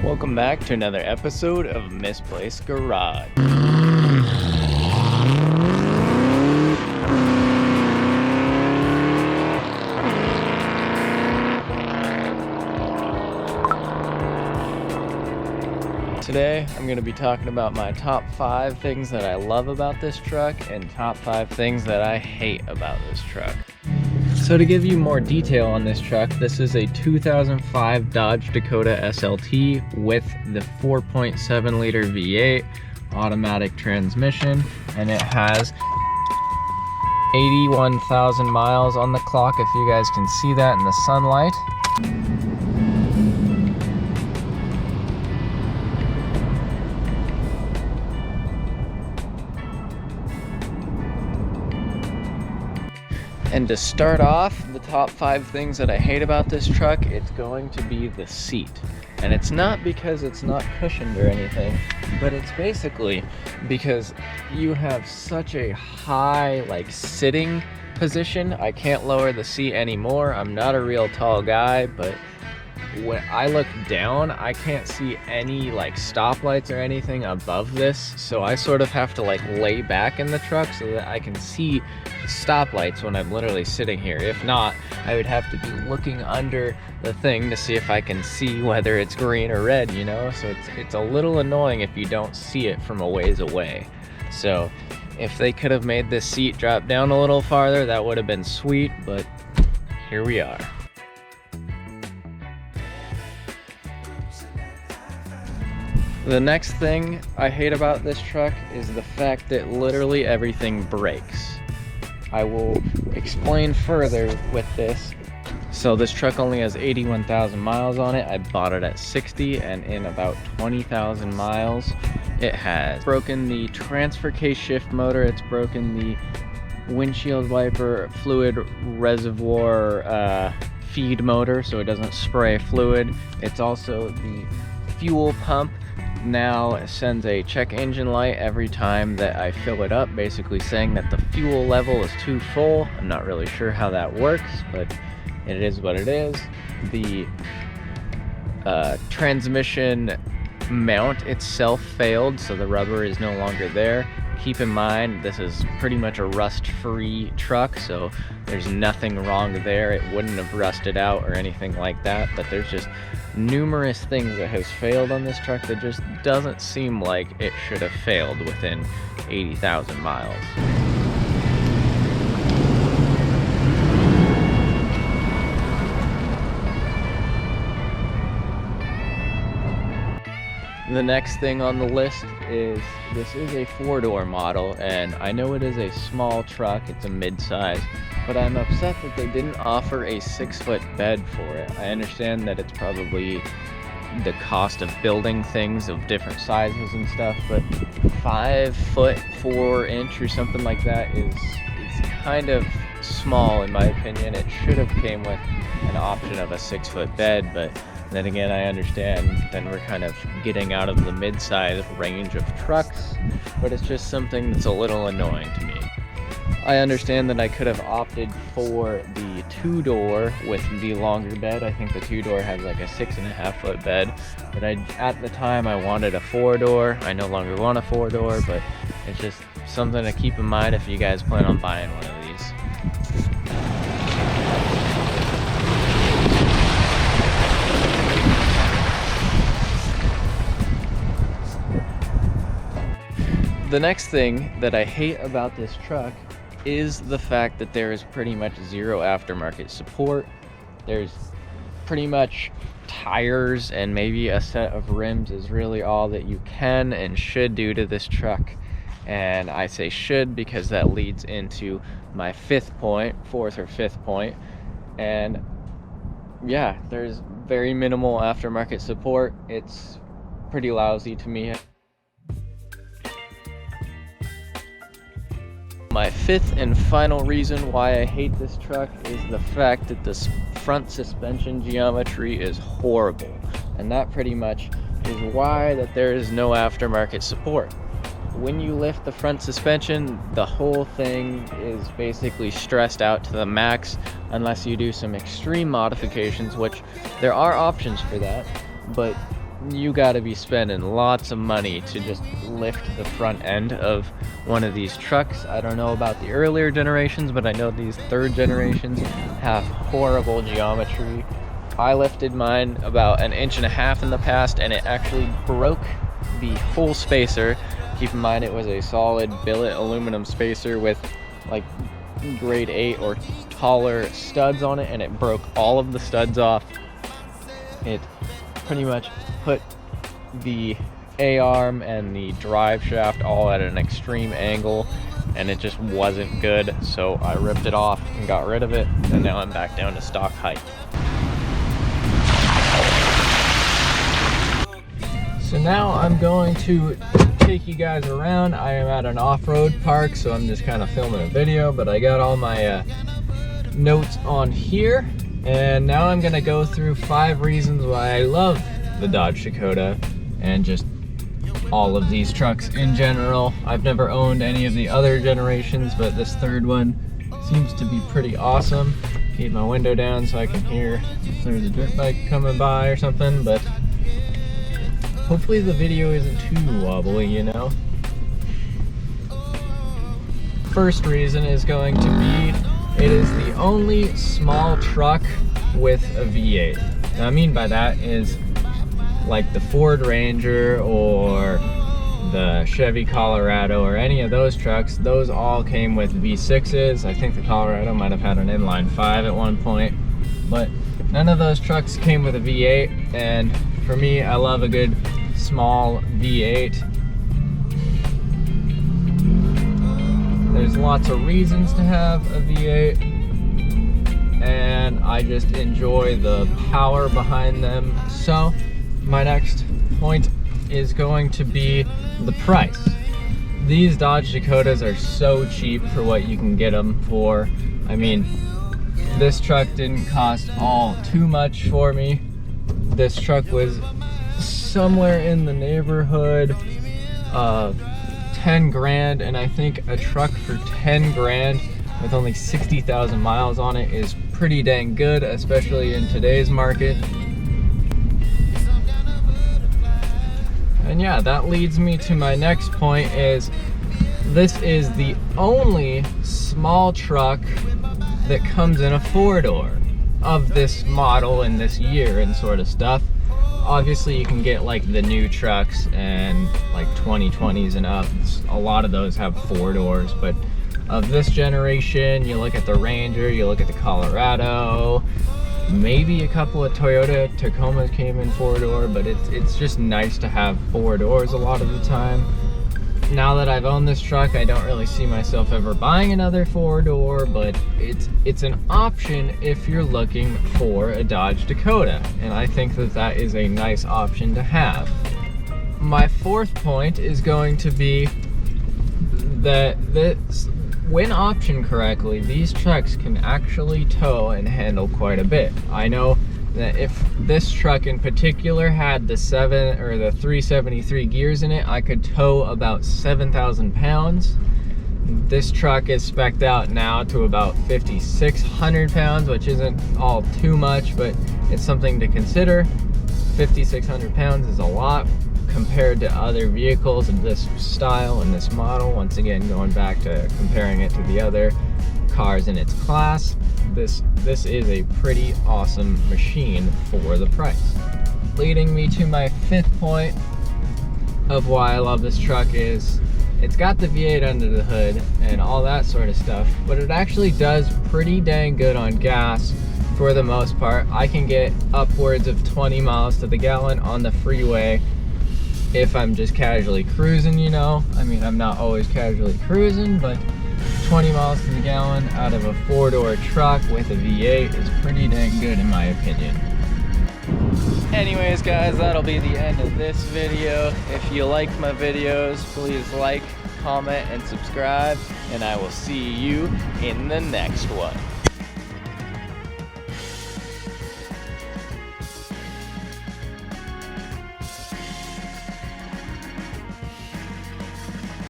Welcome back to another episode of Misplaced Garage. Today, I'm going to be talking about my top 5 things that I love about this truck and top 5 things that I hate about this truck. So to give you more detail on this truck, this is a 2005 Dodge Dakota SLT with the 4.7 liter V8 automatic transmission, and it has 81,000 miles on the clock, if you guys can see that in the sunlight. And to start off, the top 5 things that I hate about this truck, it's going to be the seat. And it's not because it's not cushioned or anything, but it's basically because you have such a high, sitting position. I can't lower the seat anymore. I'm not a real tall guy, but when I look down, I can't see any stoplights or anything above this, so I sort of have to lay back in the truck so that I can see stoplights when I'm literally sitting here. If not, I would have to be looking under the thing to see if I can see whether it's green or red, you know? So it's a little annoying if you don't see it from a ways away. So if they could have made this seat drop down a little farther, that would have been sweet, but here we are. The next thing I hate about this truck is the fact that literally everything breaks. I will explain further with this. So this truck only has 81,000 miles on it. I bought it at 60, and in about 20,000 miles, it has broken the transfer case shift motor. It's broken the windshield wiper fluid reservoir feed motor, so it doesn't spray fluid. It's also the fuel pump now sends a check engine light every time that I fill it up, basically saying that the fuel level is too full. I'm not really sure how that works, but it is what it is. The transmission mount itself failed, so the rubber is no longer there. Keep in mind, this is pretty much a rust-free truck, so there's nothing wrong there. It wouldn't have rusted out or anything like that, but there's just numerous things that has failed on this truck that just doesn't seem like it should have failed within 80,000 miles. The next thing on the list is, this is a 4-door model, and I know it is a small truck, it's a mid-size, but I'm upset that they didn't offer a 6-foot bed for it. I understand that it's probably the cost of building things of different sizes and stuff, but 5 foot 4 inch or something like that is kind of small in my opinion. It should have came with an option of a 6-foot bed, but then again, I understand then we're kind of getting out of the mid-size range of trucks, but it's just something that's a little annoying to me. I understand that I could have opted for the 2-door with the longer bed. I think the 2-door has a 6.5-foot bed, but at the time I wanted a 4-door. I no longer want a 4-door, but it's just something to keep in mind if you guys plan on buying one of these. The next thing that I hate about this truck is the fact that there is pretty much zero aftermarket support. There's pretty much tires and maybe a set of rims is really all that you can and should do to this truck. And I say should because that leads into my fourth or fifth point. And yeah, there's very minimal aftermarket support. It's pretty lousy to me. My fifth and final reason why I hate this truck is the fact that the front suspension geometry is horrible. And that pretty much is why that there is no aftermarket support. When you lift the front suspension, the whole thing is basically stressed out to the max unless you do some extreme modifications, which there are options for that, but you gotta be spending lots of money to just lift the front end of one of these trucks. I don't know about the earlier generations, but I know these third generations have horrible geometry. I lifted mine about 1.5 inches in the past, and it actually broke the whole spacer. Keep in mind it was a solid billet aluminum spacer with like grade 8 or taller studs on it, and it broke all of the studs off. It pretty much put the A-arm and the drive shaft all at an extreme angle, and it just wasn't good, so I ripped it off and got rid of it, and now I'm back down to stock height. So now I'm going to take you guys around. I am at an off-road park, so I'm just kind of filming a video, but I got all my notes on here, and now I'm gonna go through 5 reasons why I love the Dodge Dakota and just all of these trucks in general. I've never owned any of the other generations, but this third one seems to be pretty awesome. Keep my window down so I can hear if there's a dirt bike coming by or something, but hopefully the video isn't too wobbly, you know. First reason is going to be it is the only small truck with a V8. Now, I mean by that is like the Ford Ranger or the Chevy Colorado or any of those trucks, those all came with V6s. I think the Colorado might have had an inline 5 at one point, but none of those trucks came with a V8, and for me, I love a good small V8. There's lots of reasons to have a V8, and I just enjoy the power behind them. So my next point is going to be the price. These Dodge Dakotas are so cheap for what you can get them for. I mean, this truck didn't cost all too much for me. This truck was somewhere in the neighborhood of 10 grand, and I think a truck for 10 grand with only 60,000 miles on it is pretty dang good, especially in today's market. And yeah, that leads me to my next point is this is the only small truck that comes in a 4-door of this model and this year and sort of stuff. Obviously you can get like the new trucks and like 2020s and up. A lot of those have 4 doors, but of this generation, you look at the Ranger, you look at the Colorado, maybe a couple of Toyota Tacomas came in 4-door, but it's just nice to have 4 doors a lot of the time. Now that I've owned this truck, I don't really see myself ever buying another 4-door, but it's an option if you're looking for a Dodge Dakota, and I think that that is a nice option to have. My fourth point is going to be that when optioned correctly, these trucks can actually tow and handle quite a bit. I know that if this truck in particular had the 373 gears in it, I could tow about 7,000 pounds. This truck is spec'd out now to about 5,600 pounds, which isn't all too much, but it's something to consider. 5,600 pounds is a lot compared to other vehicles of this style and this model. Once again, going back to comparing it to the other cars in its class, this is a pretty awesome machine for the price. Leading me to my fifth point of why I love this truck is it's got the V8 under the hood and all that sort of stuff, but it actually does pretty dang good on gas for the most part. I can get upwards of 20 miles to the gallon on the freeway if I'm just casually cruising, you know. I mean, I'm not always casually cruising, but 20 miles to the gallon out of a 4-door truck with a V8 is pretty dang good in my opinion. Anyways guys, that'll be the end of this video. If you like my videos, please like, comment, and subscribe, and I will see you in the next one.